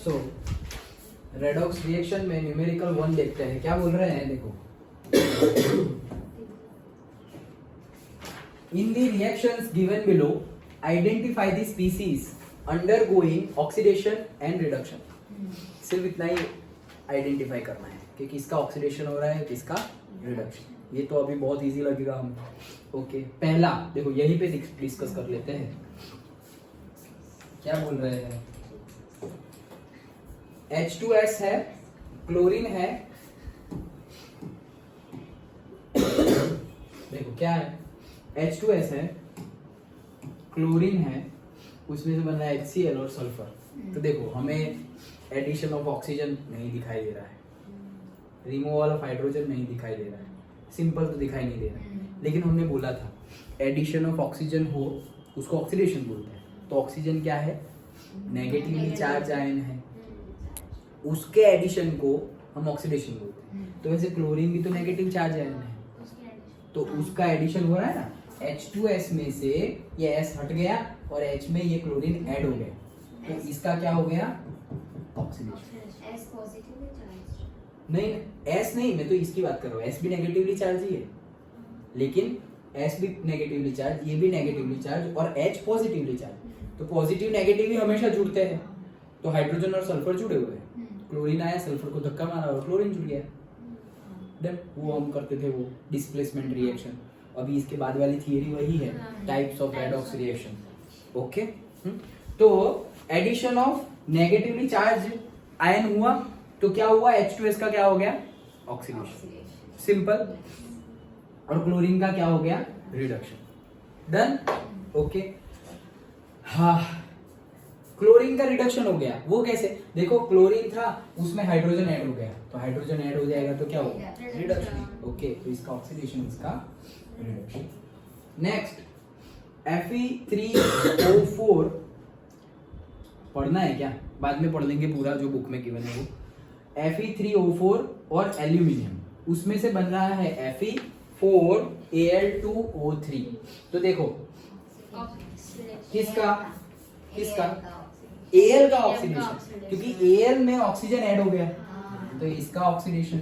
सो redox reaction में numerical 1 देखते हैं, क्या बोल रहे हैं देखो। In the reactions given below identify the species undergoing oxidation and reduction. सिर्फ इतना ही आइडेंटिफाई करना है कि किसका ऑक्सीडेशन हो रहा है, किसका रिडक्शन। ये तो अभी बहुत इजी लगेगा हमको। ओके, पहला देखो यहीं पे डिस्कस कर लेते हैं। क्या बोल रहे हैं, H2S है, क्लोरीन है, देखो क्या है, H2S है, क्लोरीन है, उसमें से बन रहा है HCl और सल्फर। तो देखो हमें एडिशन ऑफ ऑक्सीजन नहीं दिखाई दे रहा है, रिमूवल ऑफ हाइड्रोजन नहीं दिखाई दे रहा है, सिंपल तो दिखाई नहीं दे रहा है। लेकिन हमने बोला था एडिशन ऑफ ऑक्सीजन हो उसको ऑक्सीडेशन बोलते हैं। तो ऑक्सीजन क्या है, नेगेटिवली चार्ज आयन है, उसके एडिशन को हम ऑक्सीडेशन बोलते हैं। तो वैसे क्लोरीन भी तो नेगेटिव चार्ज आयन है, तो उसका एडिशन हो रहा है ना। H2S में से ये S हट गया और H में ये क्लोरीन ऐड हो गया, तो इसका क्या हो गया, ऑक्सीडेशन। S पॉजिटिवली चार्ज नहीं, S नहीं, मैं तो इसकी बात कर रहा हूँ। S भी नेगेटिवली चार्ज ही है, लेकिन S भी नेगेटिवली चार्ज, ये भी नेगेटिवली चार्ज और H पॉजिटिवली चार्ज। तो पॉजिटिव नेगेटिव ही हमेशा जुड़ते हैं, तो हाइड्रोजन और सल्फर जुड़े हुए हैं। क्लोरीन आया, सल्फर को धक्का मारा और क्लोरीन जुड़ गया। देन वो हम करते थे वो डिस्प्लेसमेंट रिएक्शन। अभी इसके बाद वाली थियरी वही है, types of redox reaction. Okay, तो addition of negatively charge ion हुआ तो क्या हुआ, H2S का क्या हो गया, ऑक्सीडेशन, सिंपल। और क्लोरीन का क्या हो गया, रिडक्शन। Done, okay. हाँ, क्लोरीन का रिडक्शन हो गया, वो कैसे, देखो क्लोरीन था उसमें हाइड्रोजन ऐड हो गया, तो हाइड्रोजन ऐड हो जाएगा तो क्या होगा, रिडक्शन। ओके, तो इसका ऑक्सीडेशन, इसका रिडक्शन। नेक्स्ट Fe3O4 पढ़ना है क्या, बाद में पढ़ लेंगे पूरा जो बुक में गिवन है वो। Fe3O4 और एल्यूमिनियम, उसमें से बन रहा है Fe4Al2O3। तो देखो किसका Al का ऑक्सीडेशन, क्योंकि Al में ऑक्सीजन ऐड हो गया तो इसका ऑक्सीडेशन।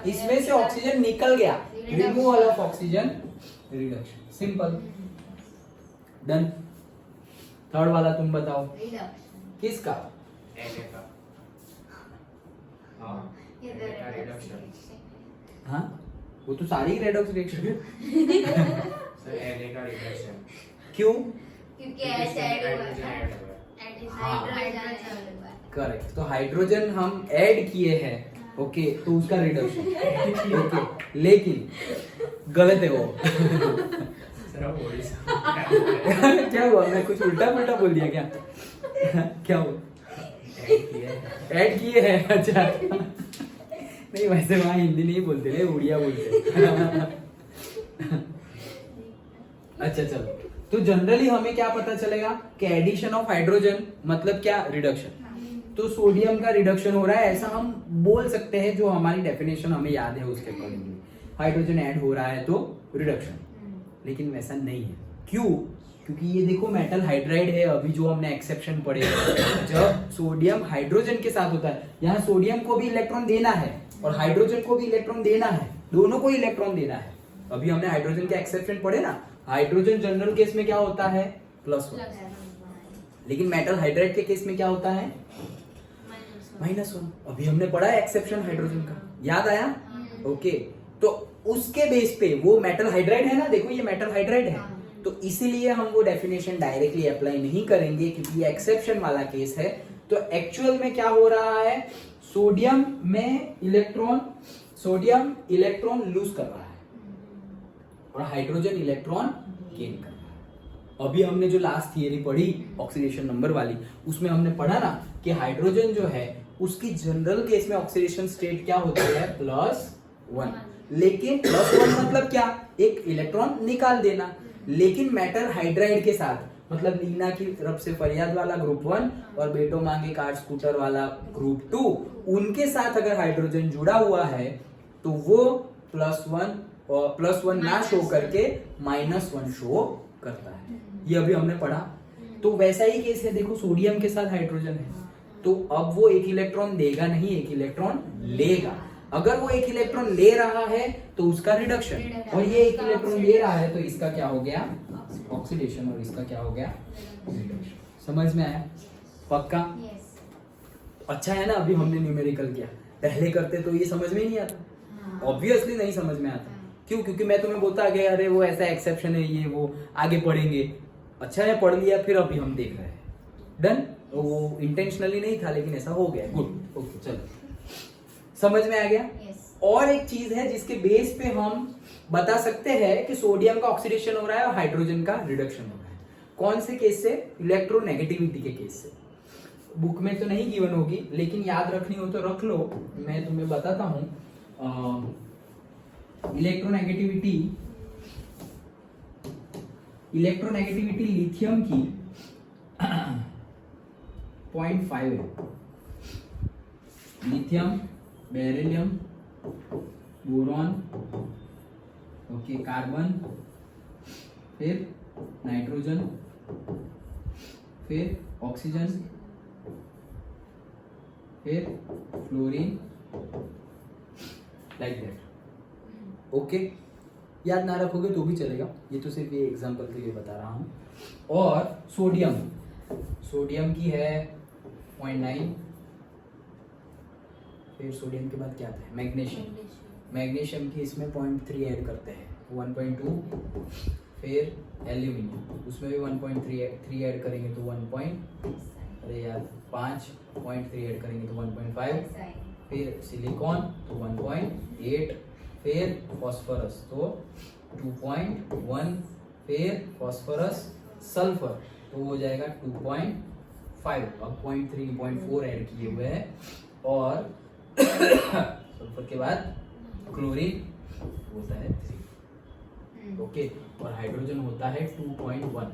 इसमें से ऑक्सीजन निकल गया, removal of oxygen, reduction, simple. Done. Third वाला तुम बताओ, किसका, हाँ वो तो सारी रेडॉक्स रिएक्शन है। क्यों, क्योंकि S ऐड हुआ है, करेक्ट। तो हाइड्रोजन हम ऐड किए हैं, ओके, तो उसका रिडक्शन। ओके, लेकिन गलत है वो। क्या हुआ, मैं कुछ उल्टा पुल्टा बोल दिया क्या, क्या हुआ, ऐड किए हैं, अच्छा। नहीं वैसे वहाँ हिंदी नहीं बोलते रे, उड़िया बोलते। अच्छा चलो, तो जनरली हमें क्या पता चलेगा कि एडिशन ऑफ हाइड्रोजन मतलब क्या, रिडक्शन। तो सोडियम का रिडक्शन हो रहा है ऐसा हम बोल सकते हैं, जो हमारी डेफिनेशन हमें याद है उसके अकॉर्डिंगली। हाइड्रोजन ऐड हो रहा है तो रिडक्शन, लेकिन वैसा नहीं है। क्यों, क्योंकि ये देखो मेटल हाइड्राइड है, अभी जो हमने एक्सेप्शन पढ़े, जब सोडियम हाइड्रोजन के साथ होता है, यहाँ सोडियम को भी इलेक्ट्रॉन देना है और हाइड्रोजन को भी इलेक्ट्रॉन देना है, दोनों को इलेक्ट्रॉन देना है। अभी हमने हाइड्रोजन के एक्सेप्शन पढ़े ना, हाइड्रोजन जनरल केस में क्या होता है, +1, लेकिन मेटल हाइड्राइड के केस में क्या होता है, -1। अभी हमने पढ़ा है एक्सेप्शन हाइड्रोजन का, याद आया, ओके। तो उसके बेस पे वो मेटल हाइड्राइड है ना, देखो ये मेटल हाइड्राइड है, तो इसीलिए हम वो डेफिनेशन डायरेक्टली अप्लाई नहीं करेंगे, क्योंकि ये एक्सेप्शन वाला केस है। तो एक्चुअल में क्या हो रहा है, सोडियम इलेक्ट्रॉन लूज कर रहा है और हाइड्रोजन इलेक्ट्रॉन गेन कर रहा है। अभी हमने जो लास्ट थियरी पढ़ी ऑक्सीडेशन नंबर वाली, उसमें हमने पढ़ा ना कि हाइड्रोजन जो है उसकी जनरल केस में ऑक्सीडेशन स्टेट क्या होती है, +1। लेकिन +1 मतलब क्या, एक इलेक्ट्रॉन निकाल देना। लेकिन मेटल हाइड्राइड के साथ, मतलब लीना की तरफ से फरियाद वाला ग्रुप 1 और बेटो मांगे कार स्कूटर वाला ग्रुप 2, उनके साथ अगर हाइड्रोजन जुड़ा हुआ है तो वो +1 ना शो करके -1 शो करता है। ये अभी हमने पढ़ा। तो वैसा ही केस है, देखो सोडियम के साथ हाइड्रोजन है, तो अब वो एक इलेक्ट्रॉन देगा नहीं, एक इलेक्ट्रॉन लेगा। अगर वो एक इलेक्ट्रॉन ले रहा है तो उसका रिडक्शन, और ये एक इलेक्ट्रॉन ले रहा है तो इसका क्या हो गया, ऑक्सीडेशन, और इसका क्या हो गया, रिडक्शन। समझ में आया? पक्का? यस। अच्छा है ना, अभी हमने न्यूमेरिकल किया, पहले करते तो ये समझ में ही नहीं आता, ऑब्वियसली नहीं समझ में आता। क्यों? क्योंकि मैं तुम्हें बोलता गया अरे वो ऐसा एक्सेप्शन है, ये वो आगे पढ़ेंगे। अच्छा है, पढ़ लिया, फिर अभी हम देख रहे हैं। डन? वो इंटेंशनली नहीं था लेकिन ऐसा हो गया। गुड, ओके, चलो समझ में आ गया। यस। और एक चीज है जिसके बेस पे हम बता सकते हैं कि सोडियम का ऑक्सीडेशन हो रहा है और हाइड्रोजन का रिडक्शन हो रहा है। कौन से केस से? इलेक्ट्रोनेगेटिविटी के केस से। बुक में तो नहीं गिवन होगी, लेकिन याद रखनी हो तो रख लो, मैं तुम्हें बताता हूं। इलेक्ट्रोनेगेटिविटी लिथियम की 0.5 है। Lithium, beryllium, boron, okay, carbon, फिर नाइट्रोजन, फिर ऑक्सीजन, फिर फ्लोरीन, लाइक दैट। ओके, याद ना रखोगे तो भी चलेगा, ये तो सिर्फ ये एग्जांपल के लिए बता रहा हूं। और सोडियम की है 0.9, फिर सोडियम के बाद क्या आता है, मैग्नीशियम की इसमें 0.3 ऐड करते हैं, 1.2, फिर एल्यूमिनियम, उसमें भी 1.3 ऐड करेंगे तो 5.3 ऐड करेंगे तो 1.5, फिर सिलिकॉन तो 1.8, फिर फॉस्फोरस तो 2.1, फिर फॉस्फोरस सल्फर तो हो जाएगा 2.5, अब 0.3 0.4 ऐड किए हुए हैं, और सल्फर के बाद क्लोरीन होता है 3, ओके, और हाइड्रोजन होता है 2.1।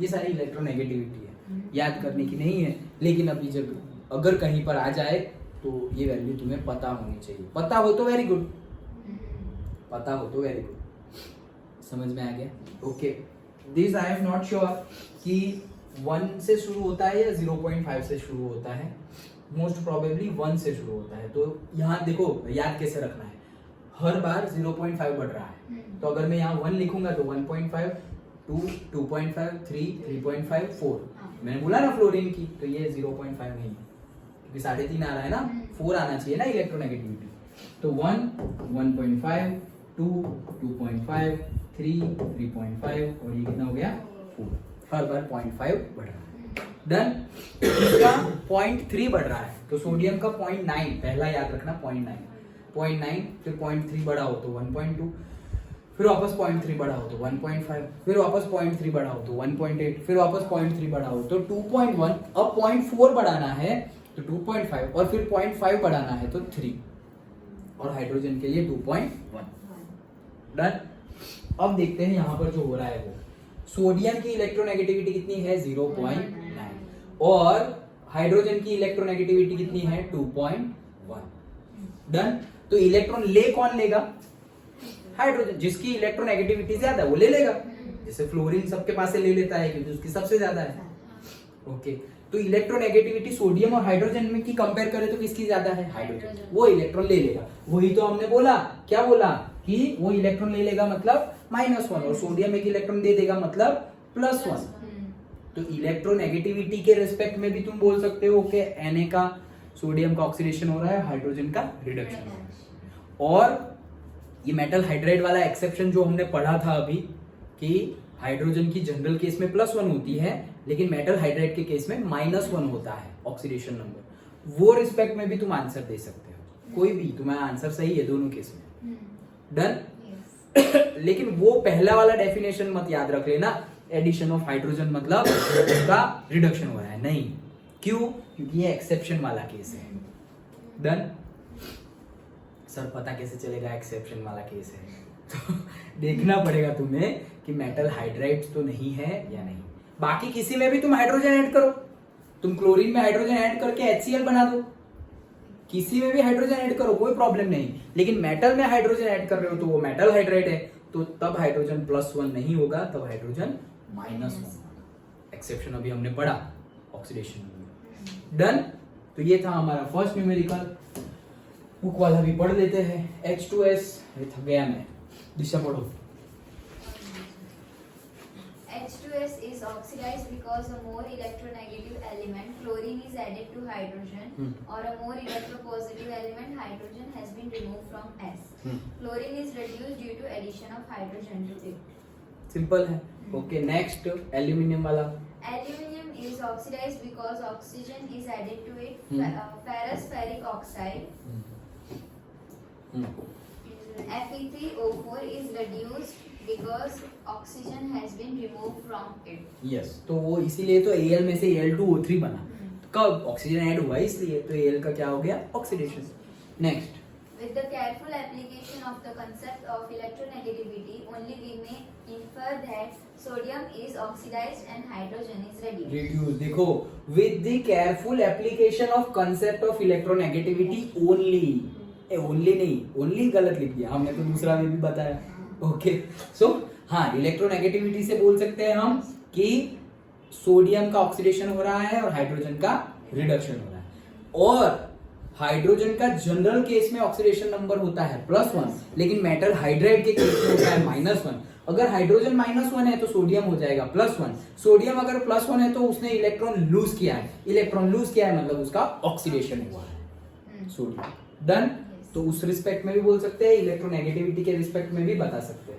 ये सारी इलेक्ट्रोनेगेटिविटी है, याद करने की नहीं है, लेकिन अभी जब अगर कहीं पर आ जाए तो ये वैल्यू तुम्हें पता होनी चाहिए। पता हो तो वेरी गुड, पता हो तो वेरी गुड। समझ में आ गया? Okay, this I am not sure कि 1 से शुरू होता है या 0.5 से शुरू होता है, मोस्ट प्रोबेबली 1 से शुरू होता है। तो यहाँ देखो याद कैसे रखना है, हर बार 0.5 बढ़ रहा है, तो अगर मैं यहाँ 1 लिखूंगा तो 1.5, 2, 2.5, 3, 3.5, 4। मैंने बोला ना फ्लोरीन की, तो ये 0.5 नहीं है क्योंकि 3.5 आ रहा है ना, 4 आना चाहिए ना इलेक्ट्रोनेगेटिविटी। तो 1, 1.5, 2, 2.5, 3, 3.5, और ये कितना हो गया, 4। हर बार 0.5 बढ़ रहा है। डन? इसका 0.3 बढ़ रहा है, तो सोडियम का 0.9, पहला याद रखना 0.9, फिर 0.3 बढ़ा हो तो 1.2, फिर वापस 0.3 बढ़ा हो तो 1.5, फिर वापस 0.3 बढ़ा हो तो 1.8, फिर वापस 0.3 बढ़ा हो तो 2.1, अब 0.4 बढ़ाना है तो 2.5, और फिर 0.5 बढ़ाना है तो 3, और हाइड्रोजन के लिए 2.1। डन? अब देखते हैं यहाँ पर जो हो रहा है वो, सोडियम की इलेक्ट्रोनेगेटिविटी कितनी है, 0.9, और हाइड्रोजन की इलेक्ट्रोनेगेटिविटी कितनी है, 2.1। डन? तो इलेक्ट्रॉन ले कौन लेगा, हाइड्रोजन, जिसकी इलेक्ट्रोनेगेटिविटी ज्यादा है वो ले लेगा। जैसे फ्लोरीन सबके पास से ले लेता है क्योंकि उसकी सबसे ज्यादा है। ओके, तो इलेक्ट्रोनेगेटिविटी सोडियम और हाइड्रोजन में की कंपेयर करें तो किसकी ज्यादा है, हाइड्रोजन, वो इलेक्ट्रॉन ले लेगा। वही तो हमने बोला, क्या बोला कि वो इलेक्ट्रॉन ले लेगा मतलब -1, और सोडियम एक इलेक्ट्रॉन दे देगा मतलब +1। तो इलेक्ट्रोनेगेटिविटी के रिस्पेक्ट में भी तुम बोल सकते हो कि Na का, सोडियम का ऑक्सीडेशन हो रहा है, हाइड्रोजन का रिडक्शन हो रहा है। और ये मेटल हाइड्राइड वाला एक्सेप्शन जो हमने पढ़ा था अभी, कि हाइड्रोजन की जनरल केस में +1 होती है, लेकिन मेटल हाइड्राइड के केस में -1 होता है ऑक्सीडेशन नंबर, वो रिस्पेक्ट में भी तुम आंसर दे सकते हो। कोई भी तुम्हारा आंसर सही है दोनों केस में। डन? लेकिन वो पहला वाला डेफिनेशन मत याद रख लेना, एडिशन ऑफ हाइड्रोजन मतलब उसका रिडक्शन हो रहा है, नहीं। क्यों? क्योंकि ये एक्सेप्शन वाला केस है। डन? सर पता कैसे चलेगा एक्सेप्शन वाला केस है? तो देखना पड़ेगा तुम्हें कि मेटल हाइड्राइड्स तो नहीं है या नहीं। बाकी किसी में भी तुम हाइड्रोजन ऐड करो, तुम क्लोरीन में हाइड्रोजन ऐड करके HCl बना दो, किसी में भी हाइड्रोजन ऐड करो, कोई प्रॉब्लम नहीं। लेकिन मेटल में हाइड्रोजन ऐड कर रहे हो तो वो मेटल हाइड्राइड है, तो तब हाइड्रोजन +1 नहीं होगा, तब हाइड्रोजन -1। एक्सेप्शन अभी हमने पढ़ा ऑक्सीडेशन में। डन? तो ये था हमारा फर्स्ट न्यूमेरिकल। बुक वाला भी पढ़ लेते हैं। H2S, ये थक गया मैं, दिशा पढ़ो। H2S is oxidized because a more electronegative element, chlorine, is added to hydrogen, or a more electropositive element, hydrogen, has been removed from S. Chlorine is reduced due to addition of hydrogen to it. Simple है। Okay, next aluminium वाला। Aluminium is oxidized because oxygen is added to it. Ferrous ferric oxide, Fe3O4, is reduced because oxygen has been removed from it. Yes, तो वो इसीलिए तो Al में से Al2O3 बना। कब ऑक्सीजन ऐड हुआ इसलिए, तो Al का क्या हो गया, oxidation. Next, With the careful application of the concept of electronegativity, only we may infer that sodium is oxidized and hydrogen is reduced. Reduce, देखो, with the careful application of concept of electronegativity only, only नहीं, only गलत लिख दिया हमने, तो दूसरा में भी बताया। ओके, सो हाँ, इलेक्ट्रोनेगेटिविटी से बोल सकते हैं हम कि सोडियम का ऑक्सीडेशन हो रहा है और हाइड्रोजन का रिडक्शन हो रहा है। और हाइड्रोजन का जनरल केस में ऑक्सीडेशन नंबर होता है +1, लेकिन मेटल हाइड्राइड के केस में होता है -1। अगर हाइड्रोजन -1 है तो सोडियम हो जाएगा +1। सोडियम अगर +1 है तो उसने इलेक्ट्रॉन लूज किया है, इलेक्ट्रॉन लूज किया है मतलब उसका ऑक्सीडेशन हुआ है सोडियम। डन। तो उस रिस्पेक्ट में भी बोल सकते हैं, इलेक्ट्रोनेगेटिविटी के रिस्पेक्ट में भी बता सकते हैं।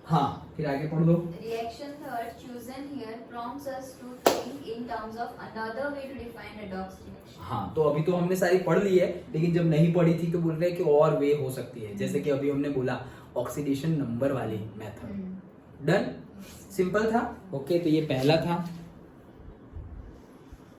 हाँ, फिर आगे पढ़ दो। Reaction third chosen here prompts us to think in terms of another way to define redox reaction. हाँ, तो अभी तो हमने सारी पढ़ ली है, लेकिन जब नहीं पढ़ी थी तो बोल रहे हैं कि और वे हो सकती है, जैसे कि अभी हमने बोला ऑक्सीडेशन नंबर वाली मेथड। डन, सिंपल था। ओके, तो ये पहला था।